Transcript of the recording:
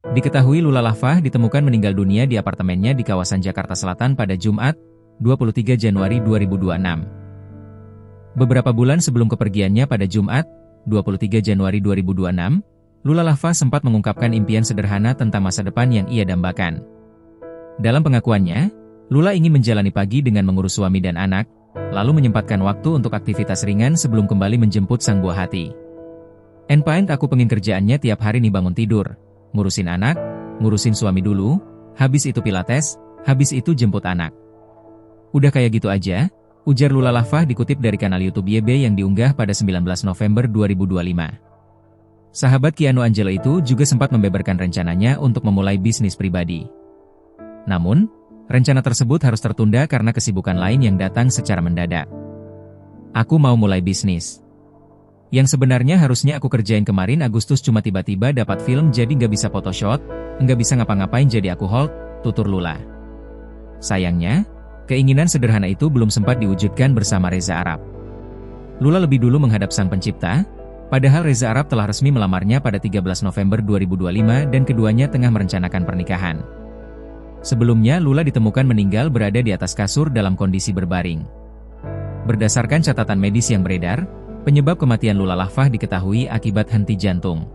Diketahui Lula Lafah ditemukan meninggal dunia di apartemennya di kawasan Jakarta Selatan pada Jumat, 23 Januari 2026. Beberapa bulan sebelum kepergiannya pada Jumat, 23 Januari 2026, Lula Lafah sempat mengungkapkan impian sederhana tentang masa depan yang ia dambakan. Dalam pengakuannya, Lula ingin menjalani pagi dengan mengurus suami dan anak, lalu menyempatkan waktu untuk aktivitas ringan sebelum kembali menjemput sang buah hati. "Endpoint aku pengen kerjaannya tiap hari nih bangun tidur, ngurusin anak, ngurusin suami dulu, habis itu pilates, habis itu jemput anak. Udah kayak gitu aja," ujar Lula Lafah dikutip dari kanal YouTube YB yang diunggah pada 19 November 2025. Sahabat Keanu Angelo itu juga sempat membeberkan rencananya untuk memulai bisnis pribadi. Namun, rencana tersebut harus tertunda karena kesibukan lain yang datang secara mendadak. "Aku mau mulai bisnis. Yang sebenarnya harusnya aku kerjain kemarin Agustus cuma tiba-tiba dapat film jadi nggak bisa photoshoot, nggak bisa ngapa-ngapain jadi aku hold," tutur Lula. Sayangnya, keinginan sederhana itu belum sempat diwujudkan bersama Reza Arab. Lula lebih dulu menghadap sang pencipta, padahal Reza Arab telah resmi melamarnya pada 13 November 2025 dan keduanya tengah merencanakan pernikahan. Sebelumnya Lula ditemukan meninggal berada di atas kasur dalam kondisi berbaring. Berdasarkan catatan medis yang beredar, penyebab kematian Lula Lafah diketahui akibat henti jantung.